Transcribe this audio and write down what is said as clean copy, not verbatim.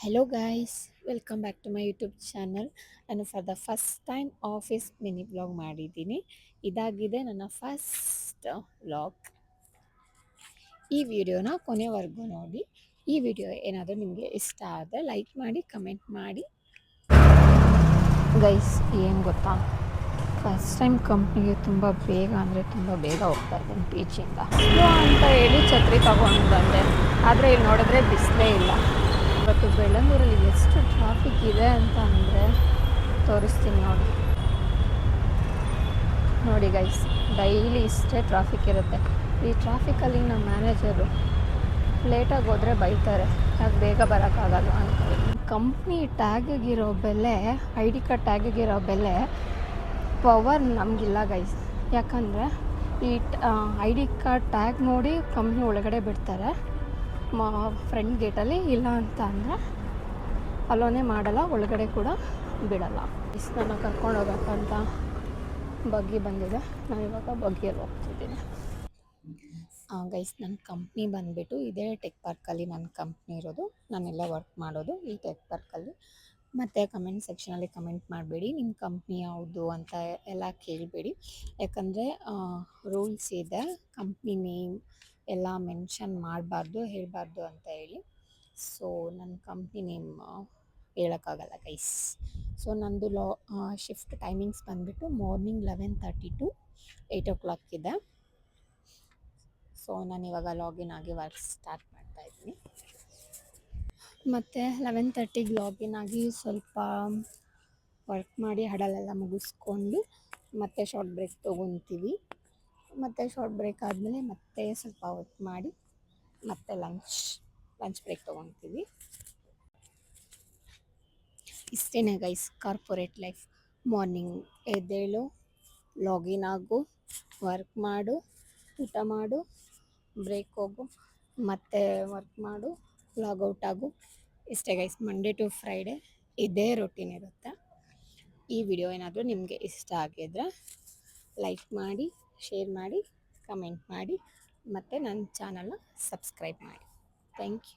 Hello guys, welcome back to my YouTube channel. ನಾನು for the first time office mini vlog ಮಾಡಿದ್ದೀನಿ. ಇದಾಗಿದೆ ನನ್ನ first vlog. ಈ ವಿಡಿಯೋನ ಕೊನೆವರೆಗೂ ನೋಡಿ. ಈ ವಿಡಿಯೋ ಏನಾದರೂ ನಿಮಗೆ ಇಷ್ಟ ಆದರೆ ಲೈಕ್ ಮಾಡಿ, ಕಮೆಂಟ್ ಮಾಡಿ. ಗೈಸ್, ಏನು ಗೊತ್ತಾ, ಫಸ್ಟ್ ಟೈಮ್ ಕಂಪ್ನಿಗೆ ತುಂಬ ಬೇಗ ಅಂದರೆ ತುಂಬ ಬೇಗ ಹೋಗ್ತಾ ಇದ್ದೀನಿ ಪೀಚಿಂದ. ಸ್ಲೋ ಅಂತ ಹೇಳಿ ಛತ್ರಿ ತಗೊಂಡು ಬಂದೆ, ಆದರೆ ಇಲ್ಲಿ ನೋಡಿದ್ರೆ ಬಿಸಿಲೇ ಇಲ್ಲ. ಇವತ್ತು ಬೆಳ್ಳಂದೂರಲ್ಲಿ ಎಷ್ಟು ಟ್ರಾಫಿಕ್ ಇದೆ ಅಂತ ಅಂದರೆ ತೋರಿಸ್ತೀನಿ ನೋಡಿ ಗೈಸ್, ಡೈಲಿ ಇಷ್ಟೇ ಟ್ರಾಫಿಕ್ ಇರುತ್ತೆ. ಈ ಟ್ರಾಫಿಕಲ್ಲಿ ನಮ್ಮ ಮ್ಯಾನೇಜರು ಲೇಟಾಗಿ ಹೋದರೆ ಬೈತಾರೆ, ಯಾಕೆ ಬೇಗ ಬರೋಕ್ಕಾಗಲ್ಲ ಅಂತ. ಕಂಪ್ನಿ ಟ್ಯಾಗಿಗಿರೋ ಬೆಲೆ, ಐ ಡಿ ಕಾರ್ಡ್ ಟ್ಯಾಗಿಗಿರೋ ಬೆಲೆ ಪವರ್ ನಮಗಿಲ್ಲ ಗೈಸ್. ಯಾಕಂದರೆ ಈ ಐ ಡಿ ಕಾರ್ಡ್ ಟ್ಯಾಗ್ ನೋಡಿ ಕಂಪ್ನಿ ಒಳಗಡೆ ಬಿಡ್ತಾರೆ, ಫ್ರಂಟ್ ಗೇಟಲ್ಲಿ. ಇಲ್ಲ ಅಂತ ಅಂದರೆ ಅಲೋನೇ ಮಾಡಲ್ಲ, ಒಳಗಡೆ ಕೂಡ ಬಿಡಲ್ಲ. ನನ್ನ ಕರ್ಕೊಂಡು ಹೋಗ್ಬೇಕಂತ ಬಗ್ಗಿ ಬಂದಿದೆ. ನಾನು ಇವಾಗ ಬಗ್ಗಿಯಲ್ಲಿ ಹೋಗ್ತಿದ್ದೀನಿ. ಗೈಸ್, ನನ್ನ ಕಂಪ್ನಿ ಬಂದುಬಿಟ್ಟು ಇದೇ ಟೆಕ್ ಪಾರ್ಕಲ್ಲಿ ನನ್ನ ಕಂಪ್ನಿ ಇರೋದು. ನಾನೆಲ್ಲ ವರ್ಕ್ ಮಾಡೋದು ಈ ಟೆಕ್ ಪಾರ್ಕಲ್ಲಿ. ಮತ್ತು ಕಮೆಂಟ್ ಸೆಕ್ಷನಲ್ಲಿ ಕಮೆಂಟ್ ಮಾಡಬೇಡಿ, ನಿಮ್ಮ ಕಂಪ್ನಿ ಯಾವುದು ಅಂತ ಎಲ್ಲ ಕೇಳಬೇಡಿ. ಯಾಕಂದರೆ ರೂಲ್ಸ್ ಇದೆ, ಕಂಪ್ನಿ ನೇಮ್ ಎಲ್ಲ ಮೆನ್ಷನ್ ಮಾಡಬಾರ್ದು, ಹೇಳಬಾರ್ದು ಅಂತ ಹೇಳಿ. ಸೊ ನನ್ನ ಕಂಪ್ನಿ ನೇಮ್ ಹೇಳೋಕ್ಕಾಗಲ್ಲ ಗೈಸ್. ಸೊ ನಂದು ಶಿಫ್ಟ್ ಟೈಮಿಂಗ್ಸ್ ಬಂದುಬಿಟ್ಟು ಮಾರ್ನಿಂಗ್ 11:30 to 8 o'clock ಇದೆ. ಸೊ ನಾನಿವಾಗ ಲಾಗಿನ್ ಆಗಿ ವರ್ಕ್ ಸ್ಟಾರ್ಟ್ ಮಾಡ್ತಾಯಿದ್ದೀನಿ. ಮತ್ತು 11:30ಗೆ ಲಾಗಿನ್ ಆಗಿ ಸ್ವಲ್ಪ ವರ್ಕ್ ಮಾಡಿ ಹಡಲೆಲ್ಲ ಮುಗಿಸ್ಕೊಂಡು ಮತ್ತೆ ಶಾರ್ಟ್ ಬ್ರೇಕ್ ತೊಗೊತೀವಿ. ಮತ್ತು ಶಾರ್ಟ್ ಬ್ರೇಕ್ ಆದಮೇಲೆ ಮತ್ತೆ ಸ್ವಲ್ಪ ವರ್ಕ್ ಮಾಡಿ ಮತ್ತೆ ಲಂಚ್ ಬ್ರೇಕ್ ತೊಗೊತೀವಿ. ಇಷ್ಟೇ ಗೈಸ್ ಕಾರ್ಪೊರೇಟ್ ಲೈಫ್. ಮಾರ್ನಿಂಗ್ ಎದ್ದೇಳು, ಲಾಗಿನ್ ಆಗು, ವರ್ಕ್ ಮಾಡು, ಊಟ ಮಾಡು, ಬ್ರೇಕ್ ಹೋಗು, ಮತ್ತೆ ವರ್ಕ್ ಮಾಡು, ಲಾಗೌಟ್ ಆಗು. ಇಷ್ಟೇ ಗೈಸ್, ಮಂಡೇ ಟು ಫ್ರೈಡೇ ಇದೇ ರೊಟೀನ್ ಇರುತ್ತೆ. ಈ ವಿಡಿಯೋ ಏನಾದರೂ ನಿಮಗೆ ಇಷ್ಟ ಆಗಿದ್ರೆ ಲೈಕ್ ಮಾಡಿ, ಶೇರ್ ಮಾಡಿ, ಕಮೆಂಟ್ ಮಾಡಿ, ಮತ್ತು ನನ್ನ ಚಾನಲ್ನ ಸಬ್ಸ್ಕ್ರೈಬ್ ಮಾಡಿ. Thank you.